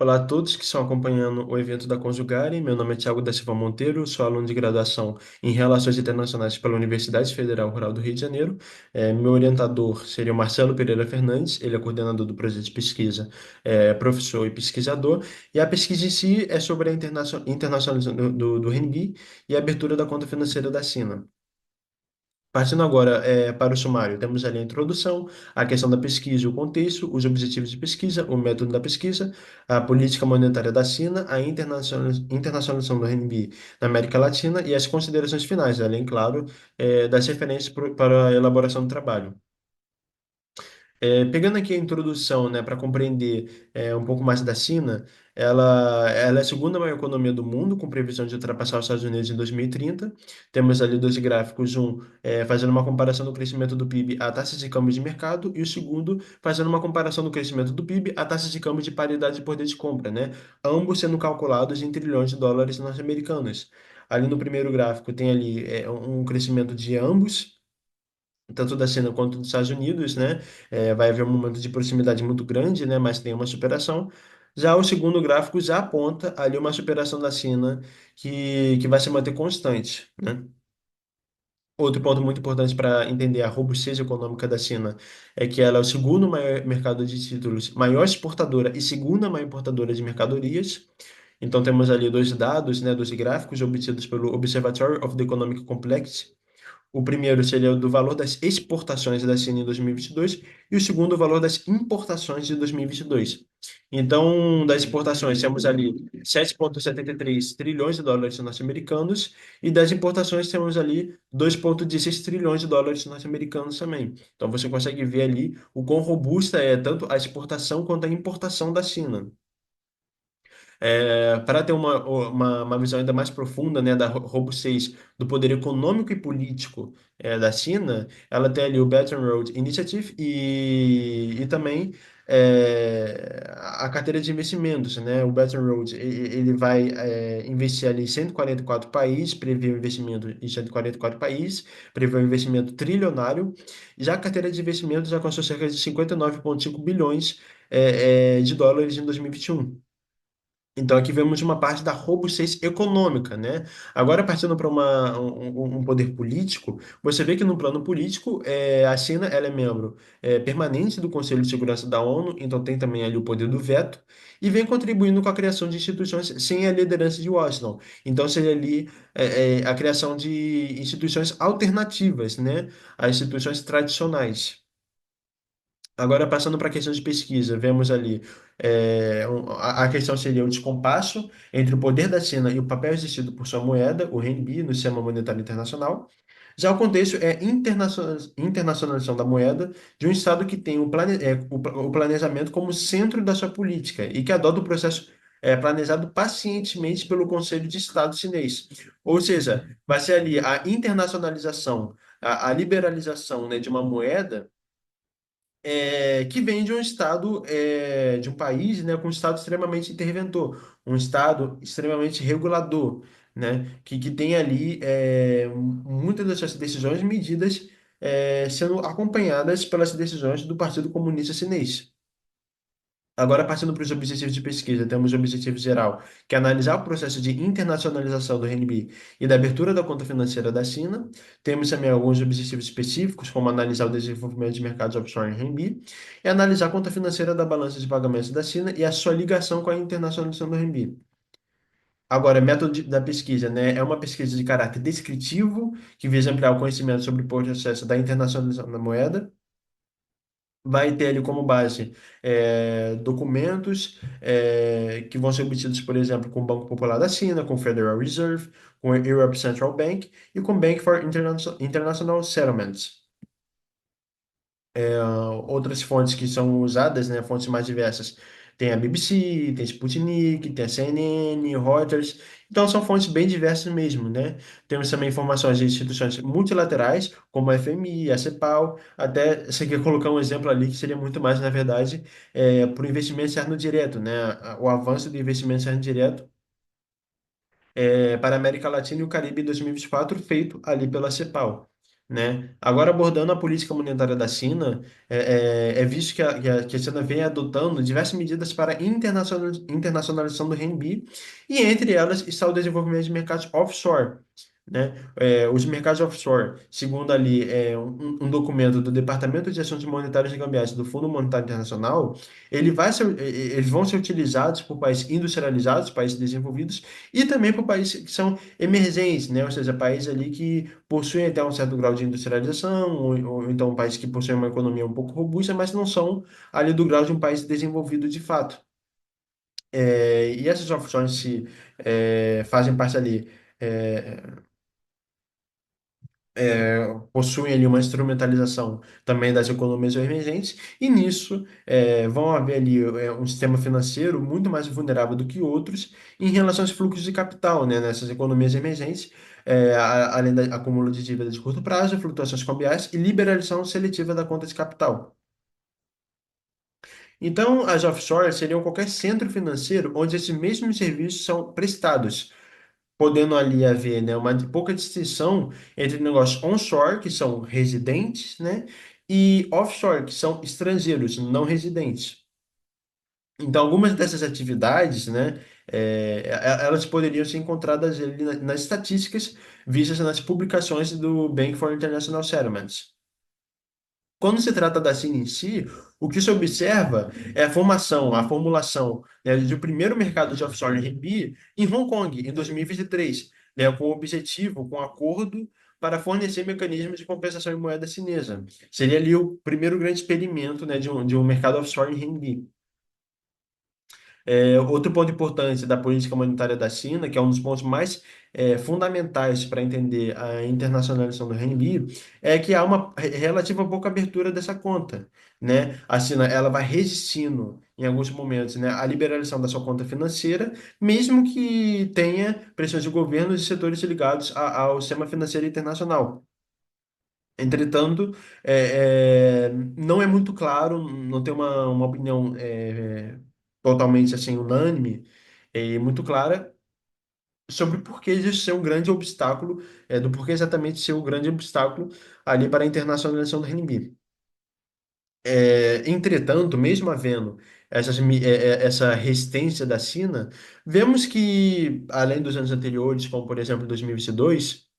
Olá a todos que estão acompanhando o evento da Conjugare. Meu nome é Tiago da Silva Monteiro, sou aluno de graduação em Relações Internacionais pela Universidade Federal Rural do Rio de Janeiro. Meu orientador seria o Marcelo Pereira Fernandes, ele é coordenador do projeto de pesquisa, professor e pesquisador. E a pesquisa em si é sobre a internacionalização do RMB e a abertura da conta financeira da China. Partindo agora para o sumário, temos ali a introdução, a questão da pesquisa, o contexto, os objetivos de pesquisa, o método da pesquisa, a política monetária da China, a internacionalização do RMB na América Latina e as considerações finais, além, claro, das referências para a elaboração do trabalho. Pegando aqui a introdução, né, para compreender um pouco mais da China, ela é a segunda maior economia do mundo, com previsão de ultrapassar os Estados Unidos em 2030. Temos ali dois gráficos, um fazendo uma comparação do crescimento do PIB a taxas de câmbio de mercado, e o segundo fazendo uma comparação do crescimento do PIB a taxas de câmbio de paridade de poder de compra, né? Ambos sendo calculados em trilhões de dólares norte-americanos. Ali no primeiro gráfico tem ali um crescimento de ambos tanto da China quanto dos Estados Unidos, né? Vai haver um momento de proximidade muito grande, né? Mas tem uma superação. Já o segundo gráfico já aponta ali uma superação da China que vai se manter constante, né? Outro ponto muito importante para entender a robustez econômica da China é que ela é o segundo maior mercado de títulos, maior exportadora e segunda maior importadora de mercadorias. Então temos ali dois dados, né, dois gráficos obtidos pelo Observatory of the Economic Complexity. O primeiro seria o do valor das exportações da China em 2022 e o segundo o valor das importações de 2022. Então, das exportações, temos ali 7,73 trilhões de dólares norte-americanos e das importações temos ali 2,16 trilhões de dólares norte-americanos também. Então, você consegue ver ali o quão robusta é tanto a exportação quanto a importação da China. Para ter uma visão ainda mais profunda, né, da robustez do poder econômico e político da China, ela tem ali o Belt and Road Initiative e também a carteira de investimentos, né? O Belt and Road ele vai investir ali em 144 países, prevê um investimento em 144 países, prevê um investimento trilionário. Já a carteira de investimentos já alcançou cerca de 59,5 bilhões de dólares em 2021. Então, aqui vemos uma parte da robustez econômica, né? Agora, partindo para um poder político, você vê que no plano político, a China ela é membro permanente do Conselho de Segurança da ONU, então tem também ali o poder do veto, e vem contribuindo com a criação de instituições sem a liderança de Washington. Então, seria ali a criação de instituições alternativas, né? Às instituições tradicionais. Agora, passando para a questão de pesquisa, vemos ali a questão seria o descompasso entre o poder da China e o papel exercido por sua moeda, o RMB, no sistema monetário internacional. Já o contexto é internacionalização da moeda de um Estado que tem o planejamento como centro da sua política e que adota o processo planejado pacientemente pelo Conselho de Estado chinês. Ou seja, vai ser ali a internacionalização, a liberalização, né, de uma moeda que vem de um estado, de um país, né, com um estado extremamente interventor, um estado extremamente regulador, né, que tem ali muitas das suas decisões e medidas sendo acompanhadas pelas decisões do Partido Comunista Chinês. Agora, partindo para os objetivos de pesquisa, temos o objetivo geral, que é analisar o processo de internacionalização do RMB e da abertura da conta financeira da China. Temos também alguns objetivos específicos, como analisar o desenvolvimento de mercados offshore em RMB e analisar a conta financeira da balança de pagamentos da China e a sua ligação com a internacionalização do RMB. Agora, método da pesquisa, né? É uma pesquisa de caráter descritivo, que visa ampliar o conhecimento sobre o processo da internacionalização da moeda. Vai ter ali como base documentos que vão ser obtidos, por exemplo, com o Banco Popular da China, com o Federal Reserve, com o Europe Central Bank e com o Bank for International Settlements. Outras fontes que são usadas, né, fontes mais diversas, tem a BBC, tem Sputnik, tem a CNN, Reuters. Então são fontes bem diversas mesmo, né? Temos também informações de instituições multilaterais, como a FMI, a CEPAL, até você quer colocar um exemplo ali que seria muito mais, na verdade, para o investimento externo direto, né? O avanço do investimento externo direto para a América Latina e o Caribe em 2024, feito ali pela CEPAL. né? Agora, abordando a política monetária da China, é visto que a China vem adotando diversas medidas para a internacionalização do RMB, e entre elas está o desenvolvimento de mercados offshore, né? Os mercados offshore, segundo ali um documento do Departamento de Assuntos Monetários e Cambiais do Fundo Monetário Internacional, eles vão ser utilizados por países industrializados, países desenvolvidos, e também por países que são emergentes, né? Ou seja, países ali que possuem até um certo grau de industrialização, ou então países que possuem uma economia um pouco robusta, mas não são ali do grau de um país desenvolvido de fato. E essas offshores fazem parte ali. é, Possuem ali uma instrumentalização também das economias emergentes, e nisso vão haver ali um sistema financeiro muito mais vulnerável do que outros em relação aos fluxos de capital, né, nessas economias emergentes, além da acúmulo de dívida de curto prazo, flutuações cambiais e liberalização seletiva da conta de capital. Então, as offshores seriam qualquer centro financeiro onde esses mesmos serviços são prestados, podendo ali haver, né, uma pouca distinção entre negócios onshore, que são residentes, né, e offshore, que são estrangeiros, não residentes. Então, algumas dessas atividades, né, elas poderiam ser encontradas ali nas estatísticas vistas nas publicações do Bank for International Settlements. Quando se trata da Cine em si, o que se observa é a formulação, né, do primeiro mercado de offshore RMB em Hong Kong, em 2023, né, com o objetivo, com acordo para fornecer mecanismos de compensação em moeda chinesa. Seria ali o primeiro grande experimento, né, de um mercado offshore em RMB. Outro ponto importante da política monetária da China, que é um dos pontos mais fundamentais para entender a internacionalização do RMB, é que há uma relativa pouca abertura dessa conta, né? A China ela vai resistindo em alguns momentos, né, à liberalização da sua conta financeira, mesmo que tenha pressões de governos e setores ligados ao sistema financeiro internacional. Entretanto, não é muito claro, não tem uma opinião totalmente assim unânime e muito clara sobre por que isso ser um grande obstáculo, do porquê exatamente ser o grande obstáculo ali para a internacionalização do RMB. Entretanto, mesmo havendo essa resistência da China, vemos que, além dos anos anteriores, como por exemplo 2022,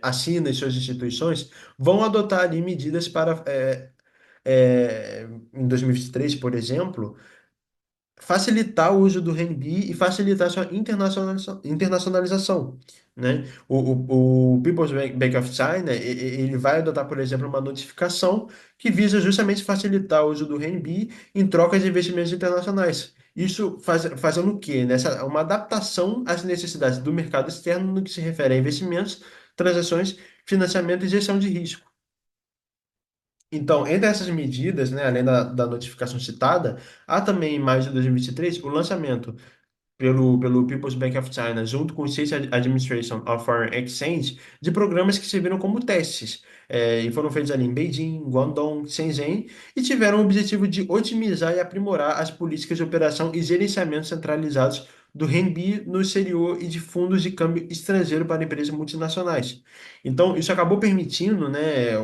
a China e suas instituições vão adotar ali medidas para, em 2023, por exemplo, facilitar o uso do renminbi e facilitar sua internacionalização, né? O People's Bank of China, ele vai adotar, por exemplo, uma notificação que visa justamente facilitar o uso do renminbi em trocas de investimentos internacionais. Isso fazendo o quê? Uma adaptação às necessidades do mercado externo no que se refere a investimentos, transações, financiamento e gestão de risco. Então, entre essas medidas, né, além da notificação citada, há também, em maio de 2023, o lançamento pelo People's Bank of China, junto com o State Administration of Foreign Exchange, de programas que serviram como testes, e foram feitos ali em Beijing, Guangdong, Shenzhen, e tiveram o objetivo de otimizar e aprimorar as políticas de operação e gerenciamento centralizados do renminbi no exterior e de fundos de câmbio estrangeiro para empresas multinacionais. Então, isso acabou permitindo, né,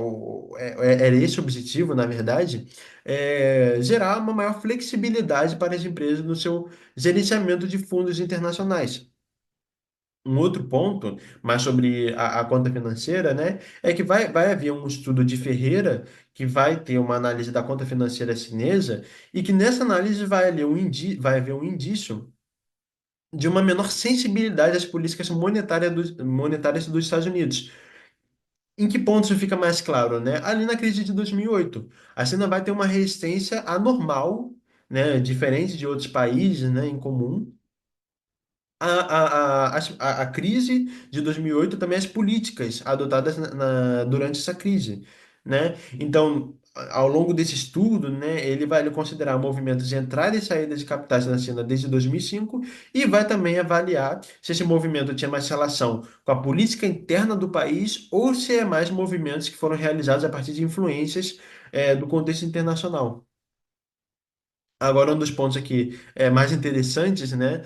era esse o objetivo, na verdade, gerar uma maior flexibilidade para as empresas no seu gerenciamento de fundos internacionais. Um outro ponto, mais sobre a conta financeira, né, é que vai haver um estudo de Ferreira que vai ter uma análise da conta financeira chinesa e que nessa análise vai haver um indício de uma menor sensibilidade às políticas monetárias dos Estados Unidos. Em que ponto isso fica mais claro, né? Ali na crise de 2008, a China vai ter uma resistência anormal, né, diferente de outros países, né, em comum, a crise de 2008 também as políticas adotadas durante essa crise, né? Então, ao longo desse estudo, né, ele vai considerar movimentos de entrada e saída de capitais na China desde 2005 e vai também avaliar se esse movimento tinha mais relação com a política interna do país ou se é mais movimentos que foram realizados a partir de influências, do contexto internacional. Agora, um dos pontos aqui mais interessantes, né,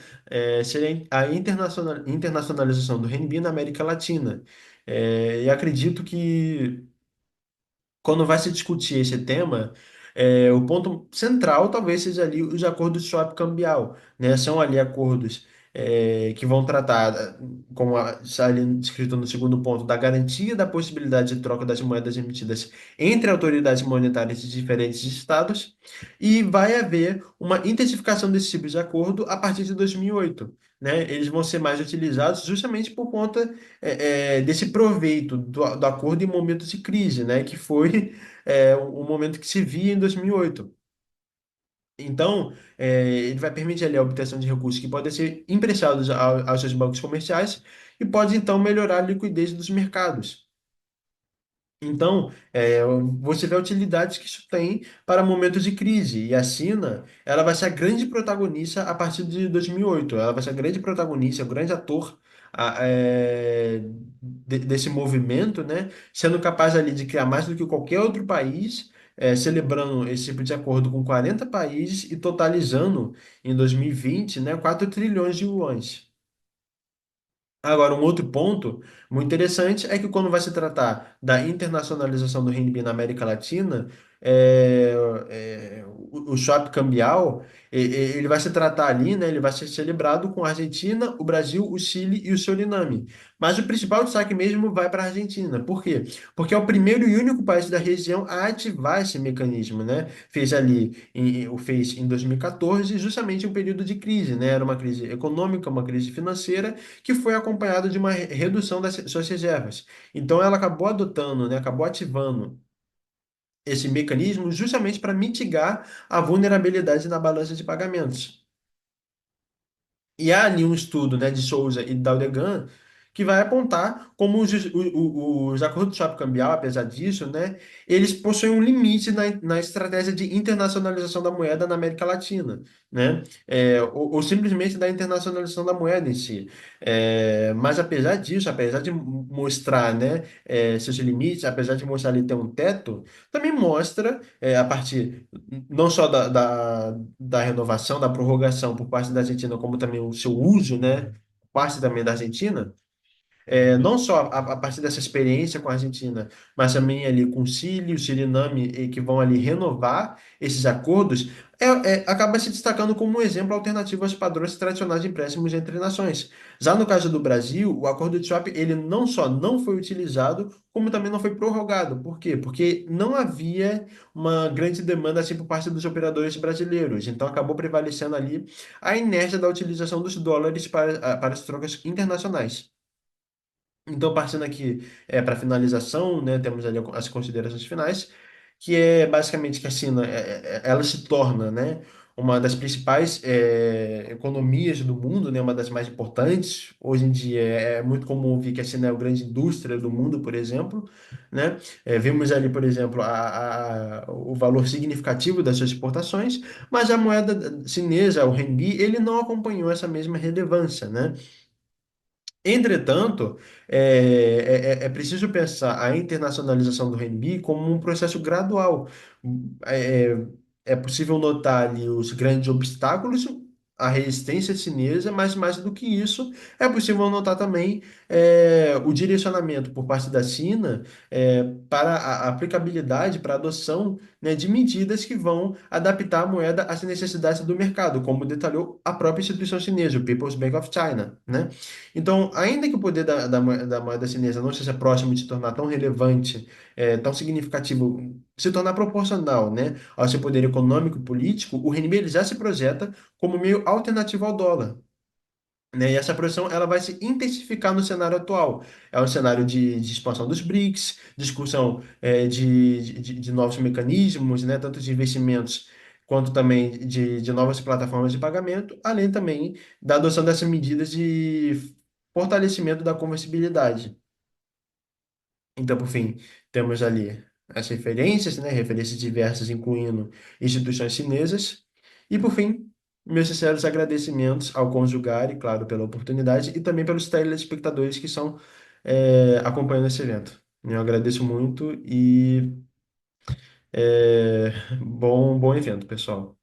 seria a internacionalização do renminbi na América Latina. E acredito que quando vai se discutir esse tema, o ponto central talvez seja ali os acordos de swap cambial, né? São ali acordos que vão tratar, como está ali escrito no segundo ponto, da garantia da possibilidade de troca das moedas emitidas entre autoridades monetárias de diferentes estados, e vai haver uma intensificação desse tipo de acordo a partir de 2008. Né? Eles vão ser mais utilizados justamente por conta desse proveito do acordo em momentos de crise, né? Que foi o momento que se via em 2008. Então, ele vai permitir ali a obtenção de recursos que podem ser emprestados aos seus bancos comerciais e pode então melhorar a liquidez dos mercados. Então, você vê a utilidade que isso tem para momentos de crise. E a China, ela vai ser a grande protagonista a partir de 2008. Ela vai ser a grande protagonista, o grande ator desse movimento, né? Sendo capaz ali de criar mais do que qualquer outro país, celebrando esse tipo de acordo com 40 países e totalizando em 2020, né, 4 trilhões de yuans. Agora, um outro ponto muito interessante é que quando vai se tratar da internacionalização do renminbi na América Latina, o swap cambial, ele vai se tratar ali, né, ele vai ser celebrado com a Argentina, o Brasil, o Chile e o Suriname. Mas o principal destaque mesmo vai para a Argentina. Por quê? Porque é o primeiro e único país da região a ativar esse mecanismo, né? O fez em 2014, justamente em um período de crise, né? Era uma crise econômica, uma crise financeira que foi acompanhado de uma redução das suas reservas. Então, ela acabou adotando, né, acabou ativando esse mecanismo justamente para mitigar a vulnerabilidade na balança de pagamentos. E há ali um estudo, né, de Souza e Daldegan que vai apontar como os acordos de swap cambial, apesar disso, né, eles possuem um limite na estratégia de internacionalização da moeda na América Latina, né, ou simplesmente da internacionalização da moeda em si. Mas apesar disso, apesar de mostrar, né, seus limites, apesar de mostrar ali ter um teto, também mostra, a partir não só da renovação, da prorrogação por parte da Argentina, como também o seu uso, né, parte também da Argentina, não só a partir dessa experiência com a Argentina, mas também ali com o Chile, o Suriname, e que vão ali renovar esses acordos, acaba se destacando como um exemplo alternativo aos padrões tradicionais de empréstimos entre nações. Já no caso do Brasil, o acordo de swap, ele não só não foi utilizado, como também não foi prorrogado. Por quê? Porque não havia uma grande demanda assim por parte dos operadores brasileiros. Então acabou prevalecendo ali a inércia da utilização dos dólares para as trocas internacionais. Então, partindo aqui para finalização, né, temos ali as considerações finais, que é basicamente que a China ela se torna, né, uma das principais economias do mundo, né, uma das mais importantes. Hoje em dia é muito comum ouvir que a China é a grande indústria do mundo, por exemplo, né? Vemos ali, por exemplo, o valor significativo das suas exportações, mas a moeda chinesa, o renminbi, ele não acompanhou essa mesma relevância, né? Entretanto, é preciso pensar a internacionalização do renminbi como um processo gradual. É, é possível notar ali os grandes obstáculos, a resistência chinesa, mas mais do que isso, é possível notar também o direcionamento por parte da China para a aplicabilidade, para a adoção, né, de medidas que vão adaptar a moeda às necessidades do mercado, como detalhou a própria instituição chinesa, o People's Bank of China, né? Então, ainda que o poder da moeda chinesa não seja próximo de se tornar tão relevante, tão significativo, se tornar proporcional, né, ao seu poder econômico e político, o renminbi ele já se projeta como meio alternativo ao dólar. Né? E essa projeção ela vai se intensificar no cenário atual. É um cenário de expansão dos BRICS, discussão de novos mecanismos, né, tanto de investimentos quanto também de novas plataformas de pagamento, além também da adoção dessas medidas de fortalecimento da conversibilidade. Então, por fim, temos ali as referências, né, referências diversas, incluindo instituições chinesas. E, por fim, meus sinceros agradecimentos ao Conjugar, e claro, pela oportunidade, e também pelos telespectadores que estão acompanhando esse evento. Eu agradeço muito e bom evento, pessoal.